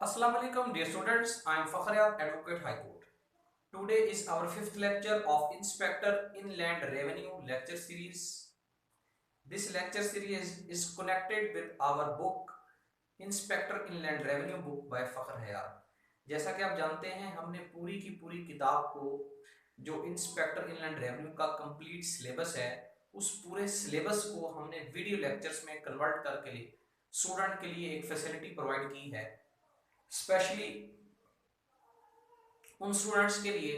Assalamu alaikum dear students, I am Fakhriyat, Advocate High Court. Today is our fifth lecture of Inspector Inland Revenue lecture series. This lecture series is connected with our book Inspector Inland Revenue book by Fakhr Hayat. जैसा कि आप जानते हैं हमने पूरी की पूरी किताब को जो इंस्पेक्टर इनलैंड रेवेन्यू का कंप्लीट सिलेबस है उस पूरे सिलेबस को हमने वीडियो लेक्चर्स में कन्वर्ट करके स्टूडेंट के लिए एक फैसिलिटी प्रोवाइड की है, स्पेशली उन स्टूडेंट्स के लिए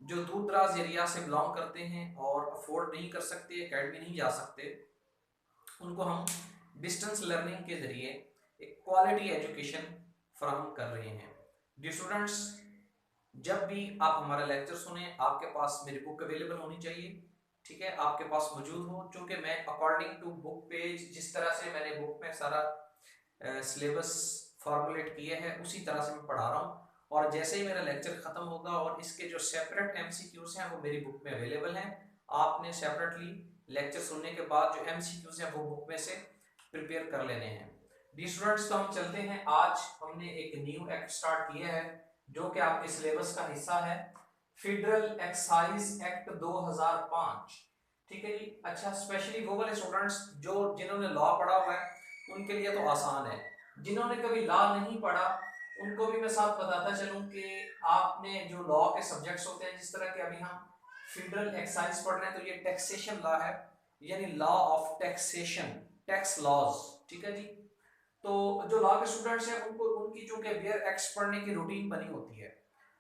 जो दूर दराज एरिया से बिलोंग करते हैं और अफोर्ड नहीं कर सकते, एकेडमी नहीं जा सकते, उनको हम डिस्टेंस लर्निंग के जरिए एक क्वालिटी एजुकेशन फराहम कर रहे हैं। डियर स्टूडेंट्स, जब भी आप हमारा लेक्चर सुने आपके पास मेरी बुक अवेलेबल होनी चाहिए, ठीक है, आपके पास मौजूद हो। चूंकि मैं अकॉर्डिंग टू बुक पेज जिस तरह से मैंने बुक में सारा सिलेबस फॉर्मुलेट किया है उसी तरह से मैं पढ़ा रहा हूँ, और जैसे ही मेरा लेक्चर खत्म होगा और इसके जो सेपरेट एमसीक्यूज हैं वो मेरी बुक में अवेलेबल हैं, आपने सेपरेटली लेक्चर सुनने के बाद जो एमसीक्यूज हैं वो बुक में से प्रिपेयर कर लेने हैं। डी स्टूडेंट्स, तो हम चलते हैं। आज हमने एक न्यू एक्ट स्टार्ट किया है जो कि आपके सिलेबस का हिस्सा है, फेडरल एक्साइज एक्ट 2005। ठीक है जी। अच्छा, स्पेशली वो वाले स्टूडेंट्स जो जिन्होंने लॉ पढ़ा हुआ है उनके लिए तो आसान है, जिन्होंने कभी लॉ नहीं पढ़ा उनको भी मैं साथ बताता चलूं कि आपने जो लॉ के सब्जेक्ट्स होते हैं, जिस तरह के अभी हम फेडरल एक्साइज पढ़ रहे हैं, तो ये टैक्सेशन लॉ है, यानी law of taxation, tax laws. ठीक है जी। तो जो लॉ के स्टूडेंट्स हैं उनको उनकी चूंकि बियर एक्ट्स पढ़ने की रूटीन बनी होती है,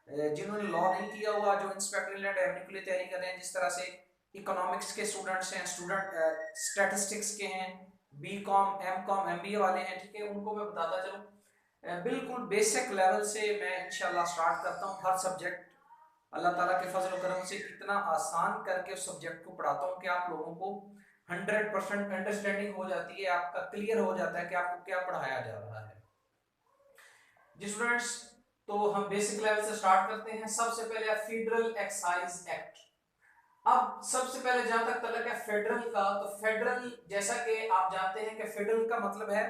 जिन्होंने लॉ नहीं किया हुआ, जो इंस्पेक्टर इनलैंड रेवेन्यू के लिए तैयारी कर रहे हैं, जिस तरह से इकोनॉमिक्स के स्टूडेंट्स हैं, स्टूडेंट स्टैटिस्टिक्स के हैं, B com M com M B A वाले हैं, ठीक है, उनको मैं बताता चलूँ बिल्कुल बेसिक लेवल से मैं इंशाल्लाह स्टार्ट करता हूँ। हर सब्जेक्ट अल्लाह ताला के फजल करम से इतना आसान करके उस सब्जेक्ट को पढ़ाता हूँ कि आप लोगों को 100% अंडरस्टैंडिंग हो जाती है, आपका क्लियर हो जाता है कि आपको क्या पढ़ाया जा रहा है। जी स्टूडेंट्स, तो हम बेसिक लेवल से स्टार्ट करते हैं। सबसे पहले फेडरल एक्साइज एक्ट। अब सबसे पहले जहां तक तलक है फेडरल का, तो फेडरल जैसा कि आप जानते हैं कि फेडरल का मतलब है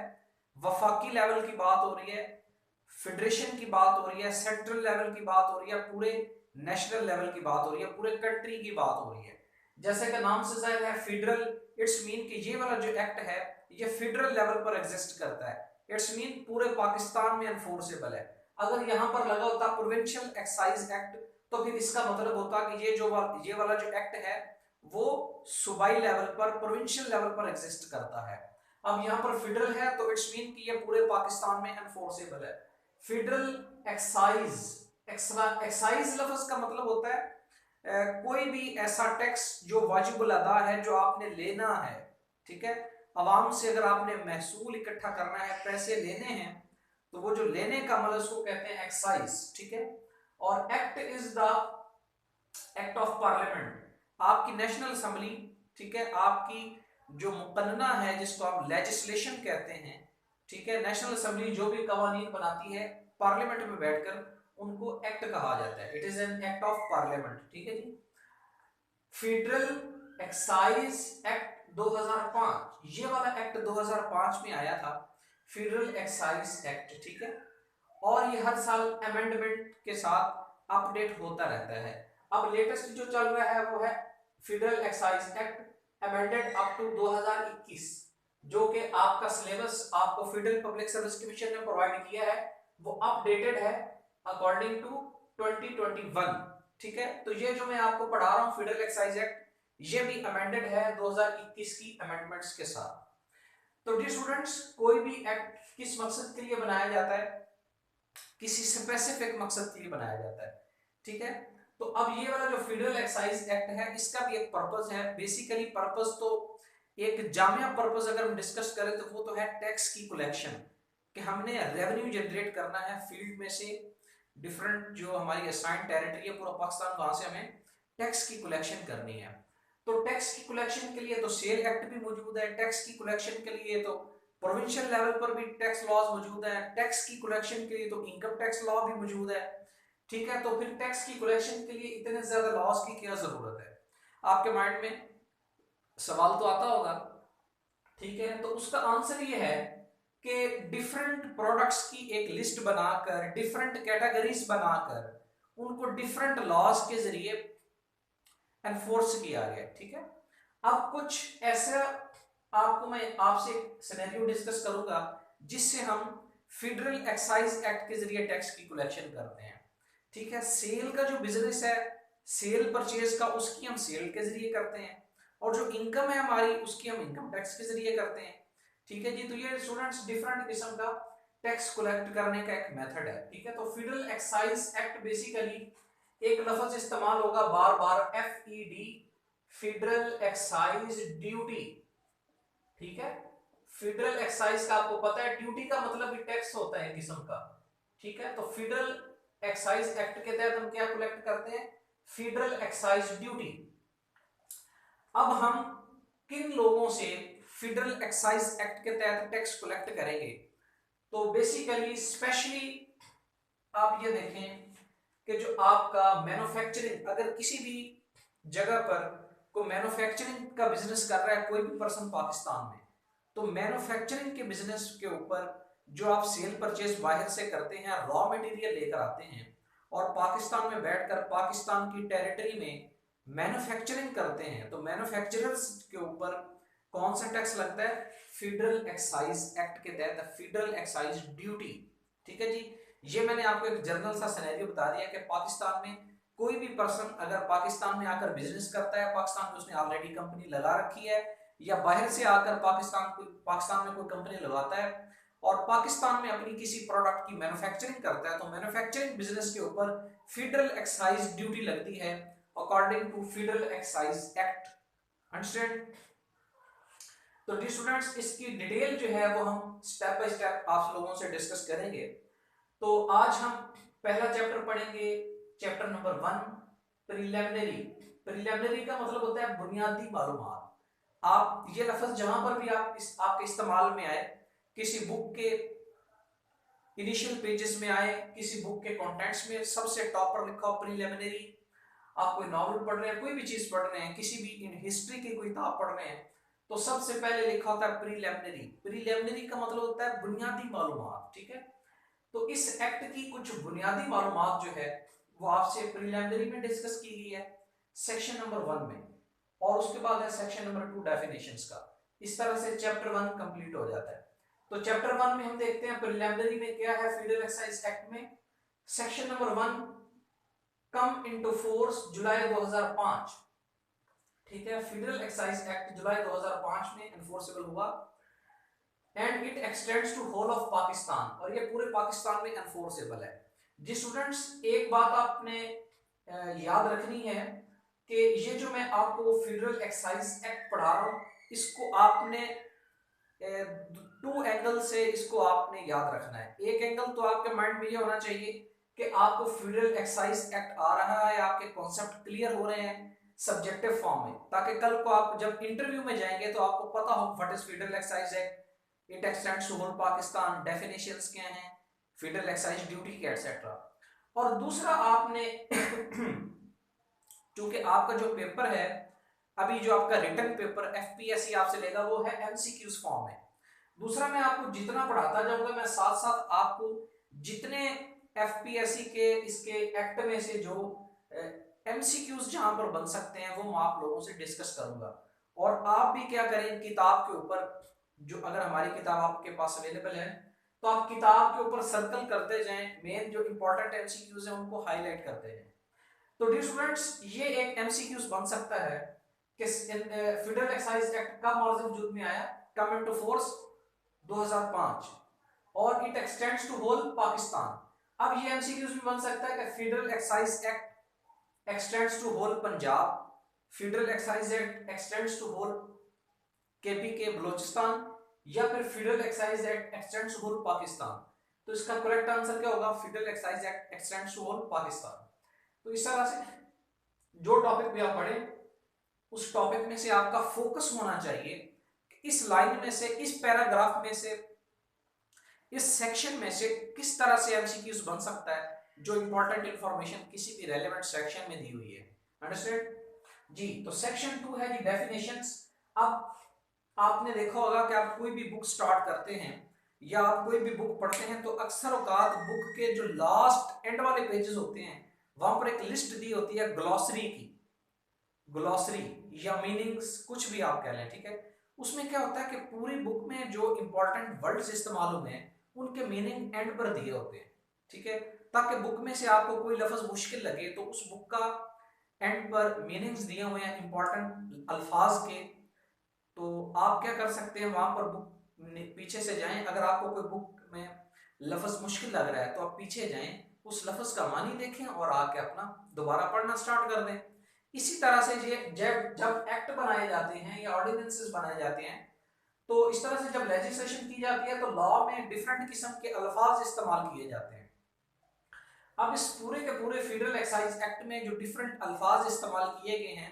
वफाकी लेवल की बात हो रही है, फेडरेशन की बात हो रही है, सेंट्रल लेवल की बात हो रही है, पूरे नेशनल लेवल की बात हो रही है, पूरे कंट्री की बात हो रही है। जैसे कि नाम से जाहिर है फेडरल, इट्स मीन कि ये वाला जो एक्ट है ये फेडरल लेवल पर एग्जिस्ट करता है, इट्स मीन पूरे पाकिस्तान में एनफोर्सेबल है। अगर यहां पर लगा होता प्रोविंशियल एक्साइज एक्ट तो फिर इसका मतलब होता कि ये वाला जो एक्ट है वो सूबाई लेवल पर, प्रोविंशियल लेवल पर एग्जिस्ट करता है। अब यहाँ पर फेडरल है तो इट्स मीन कि ये पूरे पाकिस्तान में एनफोर्सेबल है। फेडरल एक्साइज, एक्साइज लफ्ज का मतलब होता है कोई भी ऐसा टैक्स जो वाजिबुल अदा है, जो आपने लेना है। ठीक है, आवाम से अगर आपने महसूल इकट्ठा करना है, पैसे लेने हैं, तो वो जो लेने का मतलब उसको कहते हैं एक्साइज। ठीक है, और act is the act of parliament, आपकी नेशनल असेंबली, ठीक है, आपकी जो मुकन्ना है जिसको आप लेजिस्लेशन कहते हैं, ठीक है, नेशनल असेंबली जो भी कवानीन बनाती है पार्लियामेंट में बैठकर उनको एक्ट कहा जाता है। It is an act of parliament. ठीक है जी। फेडरल एक्साइज एक्ट 2005, ये वाला एक्ट 2005 में आया था, फेडरल एक्साइज एक्ट। ठीक है, और ये हर साल अमेंडमेंट के साथ अपडेट होता रहता है। अब लेटेस्ट जो चल रहा है वो है federal excise act amended up to 2021, जो कि आपका सिलेबस आपको फेडरल पब्लिक सर्विस कमीशन ने प्रोवाइड किया है, वो अपडेटेड है अकॉर्डिंग टू 2021। ठीक है, तो ये जो मैं आपको पढ़ा रहा हूँ फेडरल एक्साइज एक्ट, ये भी अमेंडेड है 2021 की अमेंडमेंट्स के साथ। तो डियर स्टूडेंट्स, कोई भी एक्ट किस मकसद के लिए बनाया जाता है, किसी स्पेसिफिक मकसद के लिए बनाया जाता है। ठीक है, तो अब ये वाला जो फेडरल एक्साइज एक्ट है इसका भी एक पर्पस है। बेसिकली पर्पस तो एक जामिया पर्पस अगर हम डिस्कस करें तो वो तो है टैक्स की कलेक्शन, कि हमने रेवेन्यू जनरेट करना है फील्ड में से, डिफरेंट जो हमारी असाइंड टेरिटरी है पूरा पाकिस्तान, वहां से हमें टैक्स की कलेक्शन करनी है। तो टैक्स की कलेक्शन के लिए तो सेल एक्ट भी मौजूद है, टैक्स की कलेक्शन के लिए तो प्रोविंशियल लेवल पर भी टैक्स लॉज मौजूद है, टैक्स की कलेक्शन के लिए तो इनकम टैक्स लॉ भी मौजूद है। ठीक है, तो फिर टैक्स की कलेक्शन के लिए इतने ज्यादा लॉज की क्या जरूरत है, आपके माइंड में सवाल तो आता होगा। ठीक है, तो उसका आंसर ये है कि डिफरेंट प्रोडक्ट्स की एक लिस्ट बनाकर, डिफरेंट कैटेगरीज बनाकर उनको डिफरेंट लॉज के जरिए एनफोर्स किया गया। ठीक है, अब कुछ ऐसा आपको मैं आपसे एक सिनेरियो डिस्कस करूंगा जिससे हम फेडरल एक्साइज एक्ट के जरिए टैक्स की कलेक्शन करते हैं। ठीक है, सेल का जो बिजनेस है, सेल परचेज का, उसकी हम सेल के जरिए करते हैं, और जो इनकम है हमारी उसकी हम इनकम टैक्स के जरिए करते हैं। ठीक है जी, तो ये स्टूडेंट्स डिफरेंट किस्म का टैक्स कलेक्ट करने का एक मेथड है। ठीक है, तो फेडरल एक्साइज एक्ट बेसिकली एक लफ्ज इस्तेमाल होगा बार बार, FED, फेडरल एक्साइज ड्यूटी। ठीक है, फेडरल एक्साइज का आपको पता है, ड्यूटी का मतलब भी टैक्स होता है किस्म का। ठीक है, तो फेडरल एक्साइज एक्ट के तहत हम क्या कलेक्ट करते हैं, फेडरल एक्साइज ड्यूटी। अब हम किन लोगों से फेडरल एक्साइज एक्ट के तहत टैक्स कलेक्ट करेंगे, तो बेसिकली स्पेशली आप ये देखें कि जो आपका मैन्युफैक्चरिंग, अगर किसी भी जगह पर कोई मैन्युफैक्चरिंग का बिजनेस कर रहा है कोई भी पर्सन पाकिस्तान में, तो मैन्युफैक्चरिंग के बिजनेस के ऊपर जो आप सेल परचेज बाहर से करते हैं, रॉ मटेरियल लेकर आते हैं और पाकिस्तान में बैठकर पाकिस्तान की टेरिटरी में मैन्युफैक्चरिंग करते हैं, तो मैन्युफैक्चरर्स के ऊपर कौन सा टैक्स लगता है, फेडरल एक्साइज एक्ट के तहत फेडरल एक्साइज ड्यूटी। ठीक है जी, ये मैंने आपको एक जनरल सा सिनेरियो बता दिया कि पाकिस्तान में कोई भी पर्सन अगर पाकिस्तान में आकर बिजनेस करता है, पाकिस्तान में उसने ऑलरेडी कंपनी लगा रखी है, या बाहर से आकर पाकिस्तान में कोई कंपनी लगाता है और पाकिस्तान में अपनी किसी प्रोडक्ट की मैन्युफैक्चरिंग करता है, तो मैन्युफैक्चरिंग बिजनेस के ऊपर फेडरल एक्साइज ड्यूटी लगती है according to federal excise act. Understand? तो डी स्टूडेंट्स, इसकी डिटेल जो है वो हम स्टेप बाय स्टेप आप लोगों से डिस्कस करेंगे। तो आज हम पहला चैप्टर पढ़ेंगे, चैप्टर नंबर 1, प्रीलिमिनरी। प्रीलिमिनरी का मतलब होता है बुनियादी मालूमात। आप ये लफ्ज जहां पर भी आपके इस्तेमाल में आए, किसी बुक के इनिशियल पेजेस में आए, किसी बुक के कंटेंट्स में सबसे टॉप पर लिखा हो प्रीलिमिनरी। आप कोई नॉवल पढ़ रहे हैं, कोई भी चीज पढ़ रहे हैं, किसी भी इन हिस्ट्री की कोई किताब पढ़ रहे हैं, तो सबसे पहले लिखा होता है प्रीलिमिनरी। प्रीलिमिनरी का मतलब होता है बुनियादी मालूमात। ठीक है, तो इस एक्ट की कुछ बुनियादी मालूमात जो है वो आपसे प्रीलिमिनरी में डिस्कस की गई है सेक्शन नंबर 1 में, और उसके बाद है सेक्शन नंबर 2 डेफिनेशंस का। इस तरह से चैप्टर 1 कंप्लीट हो जाता है। तो चैप्टर 1 में हम देखते हैं प्रीलिमिनरी में क्या है फेडरल एक्साइज एक्ट में। Section number 1 come into force July 2005। ठीक है, फेडरल एक्साइज एक्ट जुलाई 2005 में एनफोर्सेबल हुआ and it extends to whole of Pakistan, और ये पूरे पाकिस्तान में एनफोर्सेबल है। जी स्टूडेंट्स, एक बात आपने याद रखनी है कि ये जो मैं आपको फेडरल एक्साइज एक्ट पढ़ा रहा हूँ, इसको आपने 2 एंगल से इसको आपने याद रखना है। एक एंगल तो आपके माइंड में ये होना चाहिए कि आपको फेडरल एक्साइज एक्ट आ रहा है, आपके कॉन्सेप्ट क्लियर हो रहे हैं सब्जेक्टिव फॉर्म में, ताकि कल को आप जब इंटरव्यू में जाएंगे तो आपको पता हो what is federal excise act, it extends to whole Pakistan, definitions क्या हैं, फेडरल एक्साइज ड्यूटी के एटसेट्रा। और दूसरा आपने क्योंकि आपका जो पेपर है अभी, जो आपका रिटन पेपर FPSC आपसे लेगा वो है MCQs फॉर्म में। दूसरा, मैं आपको जितना पढ़ाता जाऊंगा मैं साथ साथ आपको जितने FPSC के इसके एक्ट में से जो MCQs जहां पर बन सकते हैं वो मैं आप लोगों से डिस्कस करूंगा। और आप भी क्या करें, किताब के ऊपर जो अगर हमारी किताब आपके पास अवेलेबल है तो आप किताब के ऊपर सर्कल करते जाएं, मेन जो इंपॉर्टेंट MCQs हैं उनको हाईलाइट करते जाएं। तो डियर स्टूडेंट्स, ये एक MCQs बन सकता है कि फेडरल एक्साइज एक्ट कब वजूद में आया, कम इनटू फोर्स 2005, और it extends to whole Pakistan. अब ये MCQs भी बन सकता है कि federal excise act extends to whole Punjab, federal excise act extends to whole KPK Balochistan, या फिर federal excise act extends to whole Pakistan. तो इसका करेक्ट आंसर क्या होगा, federal excise act extends to whole Pakistan. तो इस तरह से जो टॉपिक भी आप पढ़े उस टॉपिक में से आपका फोकस होना चाहिए कि इस लाइन में से, इस पैराग्राफ में से, इस सेक्शन में से किस तरह से MCQs बन सकता है जो इंपॉर्टेंट इंफॉर्मेशन किसी भी रेलेवेंट सेक्शन में दी हुई है। अंडरस्टैंड जी? तो सेक्शन 2 है जी डेफिनेशंस। अब आपने देखा होगा कि आप कोई भी बुक स्टार्ट करते हैं या आप कोई भी बुक पढ़ते हैं तो अक्सर औकात बुक के जो लास्ट एंड वाले पेजेस होते हैं वहां पर एक लिस्ट दी होती है ग्लॉसरी की, ग्लॉसरी या मीनिंग्स कुछ भी आप कह लें, ठीक है। उसमें क्या होता है कि पूरी बुक में जो इंपॉर्टेंट वर्ड्स इस्तेमाल हुए हैं उनके मीनिंग एंड पर दिए होते हैं, ठीक है, ताकि बुक में से आपको कोई लफ्ज मुश्किल लगे तो उस बुक का एंड पर मीनिंग्स दिए हुए हैं इंपॉर्टेंट अल्फाज के, तो आप क्या कर सकते हैं वहां पर बुक पीछे से जाएं। अगर आपको कोई बुक में लफ्ज मुश्किल लग रहा है तो आप पीछे जाएं, उस लफ्ज का मानी देखें और आके अपना दोबारा पढ़ना स्टार्ट कर दें। इसी तरह से ये जब जब एक्ट बनाए जाते हैं या ऑर्डिनेंसेस बनाए जाते हैं तो इस तरह से जब लेजिस्लेशन की जाती है तो लॉ में डिफरेंट किस्म के अल्फाज इस्तेमाल किए जाते हैं। अब इस पूरे के पूरे फेडरल एक्साइज एक्ट में जो डिफरेंट अल्फाज इस्तेमाल किए गए हैं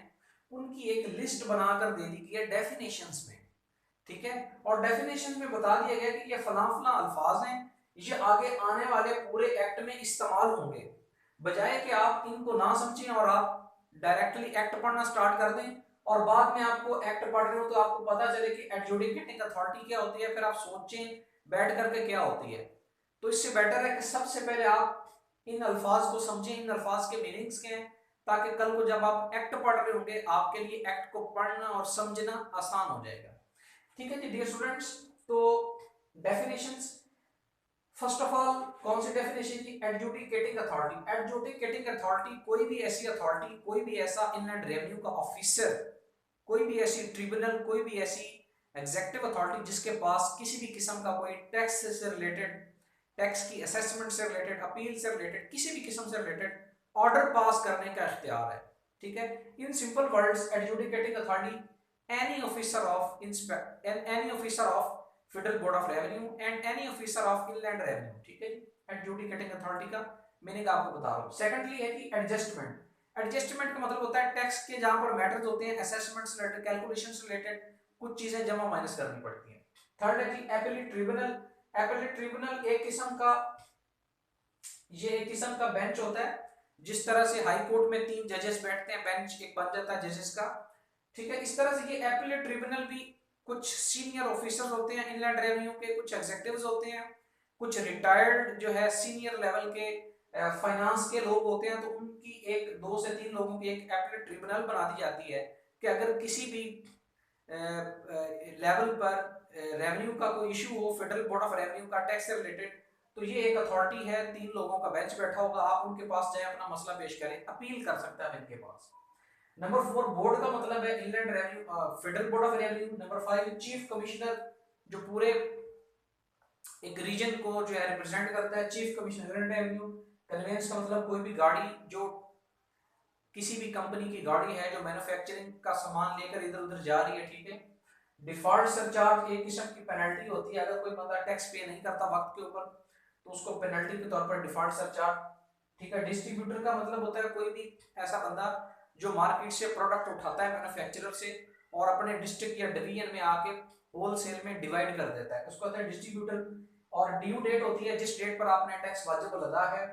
उनकी एक लिस्ट बनाकर दे दी गई है डेफिनेशंस में, ठीक है। और डेफिनेशन में बता दिया गया कि ये फला फला अल्फाज हैं, ये आगे आने वाले पूरे एक्ट में इस्तेमाल होंगे, बजाय कि आप इनको ना समझें और आप डायरेक्टली एक्ट पढ़ना स्टार्ट कर दें और बाद में आपको एक्ट पढ़ रहे हो तो आपको पता चले कि एडजुडिकेटिंग अथॉरिटी क्या होती है, फिर आप सोचें बैठ करके क्या होती है। तो इससे बेटर है कि सबसे पहले आप इन अल्फाज को समझें, इन अल्फाज के मीनिंग्स क्या हैं, ताकि कल को जब आप एक्ट पढ़ रहे होंगे आपके लिए एक्ट को पढ़ना और समझना आसान हो जाएगा, ठीक है जी डियर स्टूडेंट्स। तो डेफिनेशंस, फर्स्ट ऑफ ऑल कौन सी डेफिनेशन की, एडजुडिकेटिंग अथॉरिटी। एडजुडिकेटिंग अथॉरिटी कोई भी ऐसी अथॉरिटी, कोई भी ऐसा इनलैंड रेवेन्यू का ऑफिसर, कोई भी ऐसी ट्रिब्यूनल, कोई भी ऐसी एग्जीक्यूटिव अथॉरिटी जिसके पास किसी भी किस्म का कोई टैक्स से रिलेटेड, टैक्स की असेसमेंट से रिलेटेड, अपील से रिलेटेड, किसी भी किस्म से रिलेटेड ऑर्डर पास करने का इख्तियार है, ठीक है। In simple words adjudicating authority any officer of inspect and any officer of Federal Board of Revenue and any officer of Inland Revenue, ठीक है जी। एडजुडिकेटिंग अथॉरिटी का मीनिंग आपको बता रहा हूँ। सेकंडली है कि एडजस्टमेंट, एडजस्टमेंट का मतलब होता है टैक्स के जहां पर मैटर्स होते हैं, असेसमेंट्स रिलेटेड, कैलकुलेशंस रिलेटेड, कुछ चीजें जमा माइनस करनी पड़ती हैं। थर्ड है कि एपेलेट ट्रिब्यूनल, एपेलेट ट्रिब्यूनल एक किस्म का, ये एक किस्म का बेंच होता है, जिस तरह से हाई कोर्ट में 3 जजेस बैठते हैं, बेंच एक बन जाता है जजेस का, ठीक है। इस तरह से ये एपेलेट ट्रिब्यूनल भी कुछ सीनियर ऑफिसर्स होते हैं इनलैंड रेवेन्यू के, कुछ एग्जीक्यूटिव्स होते हैं, कुछ रिटायर्ड जो है सीनियर लेवल के फाइनेंस के लोग होते हैं, तो उनकी एक 2 से 3 लोगों की एक एपेलेट ट्रिब्यूनल बना दी जाती है कि अगर किसी भी लेवल पर रेवेन्यू का कोई इशू हो, फेडरल बोर्ड ऑफ रेवेन्यू का टैक्स से रिलेटेड, तो ये एक अथॉरिटी है, 3 लोगों का बेंच बैठा होगा, आप उनके पास जाए अपना मसला पेश करें, अपील कर सकता है इनके पास। नंबर 4 बोर्ड का मतलब है inland revenue, federal board of revenue. Number 5 chief commissioner, जो पूरे एक रीजन को जो है रिप्रेजेंट करता है, चीफ कमिश्नर इंलैंड रेवेन्यू। कन्वेंस का मतलब कोई भी गाड़ी, जो किसी भी कंपनी की गाड़ी है जो मैन्युफैक्चरिंग का सामान लेकर इधर उधर जा रही है, ठीक है। डिफॉल्ट सरचार्ज एक किस्म की पेनल्टी होती है, अगर कोई बंदा टैक्स पे नहीं करता वक्त के ऊपर तो उसको पेनल्टी के तौर पर डिफॉल्ट सरचार्ज, ठीक है। डिस्ट्रीब्यूटर का मतलब होता है कोई भी ऐसा बंदा जो मार्केट से प्रोडक्ट उठाता है मैन्युफैक्चरर से और अपने डिस्ट्रिक्ट या डिवीजन में आके होलसेल में डिवाइड कर देता है, उसको कहते हैं डिस्ट्रीब्यूटर। और ड्यू डेट होती है जिस डेट पर आपने टैक्स वाजिब लगा है।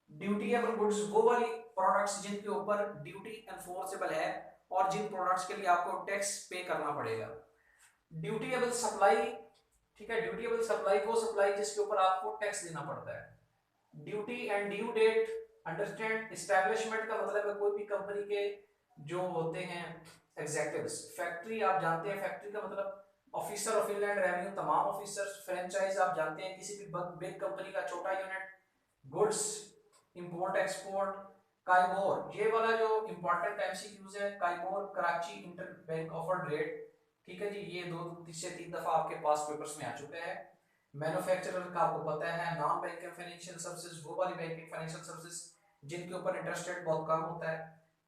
ड्यूटीएबल गुड्स वो वाली प्रोडक्ट्स जिनके ऊपर ड्यूटी एनफोर्सेबल है और जिन प्रोडक्ट्स के लिए आपको टैक्स पे करना पड़ेगा। ड्यूटीएबल सप्लाई, ठीक है, ड्यूटीएबल सप्लाई वो सप्लाई जिसके ऊपर आपको टैक्स देना पड़ता है। Duty and due date, understand. Establishment का मतलब है कोई भी कंपनी के जो होते हैं एग्जीक्यूटिव्स। फैक्ट्री आप जानते हैं, फैक्ट्री का मतलब ऑफिसर ऑफ इनलैंड रेवेन्यू, तमाम ऑफिसर्स। फ्रेंचाइज आप जानते हैं किसी भी बिग कंपनी का छोटा unit. Goods, import export. KIBOR, ये वाला जो इंपॉर्टेंट एमसीक्यूज है, KIBOR Karachi inter bank offered rate, ठीक है जी, ये 2 से 3 दफा आपके पास पेपर्स में आ चुका है। मैन्युफैक्चरर का आपको पता है, नॉन बैंकिंग फाइनेंशियल सर्विसेज वो वाली बैंकिंग फाइनेंशियल सर्विसेज जिनके ऊपर इंटरेस्ट रेट बहुत कम होता है।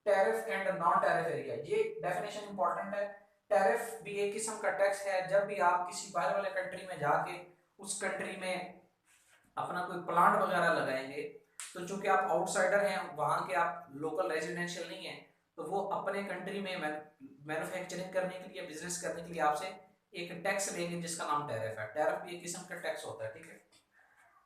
Tariff and non tariff area, ये डेफिनेशन इंपॉर्टेंट है। टैरिफ भी एक किस्म का टैक्स है, जब भी आप किसी बाहर वाले कंट्री में जाके उस कंट्री में अपना कोई प्लांट वगैरह लगाएंगे तो चूंकि आप आउटसाइडर हैं, वहां के आप लोकल रेजिडेंशियल नहीं है, तो वो अपने कंट्री में मैन्युफैक्चरिंग करने के लिए, बिजनेस करने के लिए आपसे एक टैक्स लेंगे जिसका नाम टैरिफ है। टैरिफ भी एक किस्म का टैक्स होता है, ठीक है।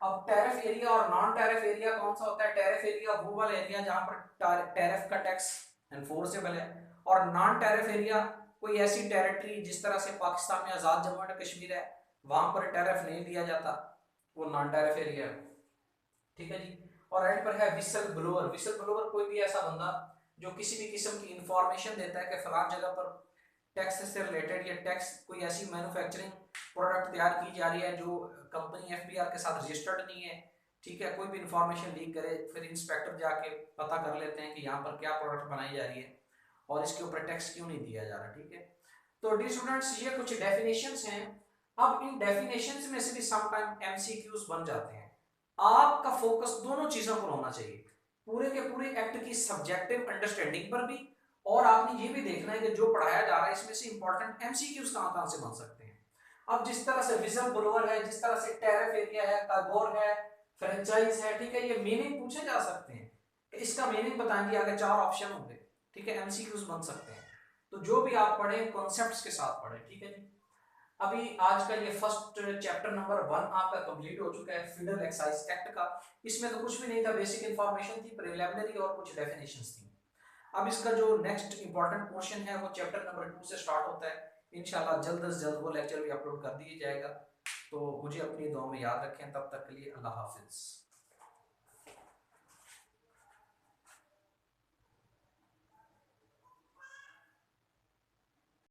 अब टैरिफ एरिया और नॉन टैरिफ एरिया कौन सा होता है? टैरिफ एरिया वो वाला एरिया जहां पर टैरिफ का टैक्स एनफोर्सेबल है, और नॉन टैरिफ एरिया कोई ऐसी टेरिटरी जिस तरह से पाकिस्तान में आजाद जम्मू एंड कश्मीर है, वहां पर टैरिफ नहीं दिया जाता, वो नॉन टैरिफ एरिया है, ठीक है जी। और एंड पर है विसल ब्लोअर। विसल ब्लोअर कोई भी ऐसा बंदा जो किसी भी किस्म की इंफॉर्मेशन देता है कि फलां जगह पर टैक्स से रिलेटेड या टैक्स कोई ऐसी मैन्युफैक्चरिंग प्रोडक्ट तैयार की जा रही है जो कंपनी एफबीआर के साथ रजिस्टर्ड नहीं है, ठीक है, कोई भी इंफॉर्मेशन लीक करे, फिर इंस्पेक्टर जाके पता कर लेते हैं कि यहाँ पर क्या प्रोडक्ट बनाई जा रही है और इसके ऊपर टैक्स क्यों नहीं दिया जा रहा, ठीक है। तो डी स्टूडेंट्स ये कुछ डेफिनेशंस हैं। अब इन डेफिनेशंस में से भी सम टाइम एमसीक्यूज बन जाते हैं। आपका फोकस दोनों चीजों पर होना चाहिए, पूरे के पूरे एक्ट की सब्जेक्टिव अंडरस्टैंडिंग पर भी, और आपने ये भी देखना है कि जो पढ़ाया जा रहा है इसमें से इंपॉर्टेंट एमसीक्यूज कहां कहां से बन सकते हैं। अब जिस तरह से विजल ब्लोअर है, जिस तरह से टैरिफ एरिया है, कार्गोर है, फ्रेंचाइज है, ठीक है, ये मीनिंग पूछे जा सकते हैं कि इसका मीनिंग बताएंगे, आगे 4 ऑप्शन होंगे, ठीक है, एमसीक्यूज बन सकते हैं। तो जो भी आप पढ़े कॉन्सेप्ट्स के साथ पढ़े, ठीक है जी। अभी आज का ये फर्स्ट चैप्टर नंबर 1 आपका कंप्लीट हो चुका है फेडरल एक्साइज एक्ट का। इसमें तो कुछ भी नहीं था, बेसिक इंफॉर्मेशन थी, प्रिलिमिनरी और कुछ डेफिनेशंस थी। अब इसका जो नेक्स्ट इंपॉर्टेंट पोर्शन है वो चैप्टर नंबर 2 से स्टार्ट होता है। इंशाल्लाह जल्द से जल्द वो लेक्चर भी अपलोड कर दिया जाएगा। तो मुझे अपनी दुआ में याद रखें, तब तक के लिए अल्लाह हाफिज।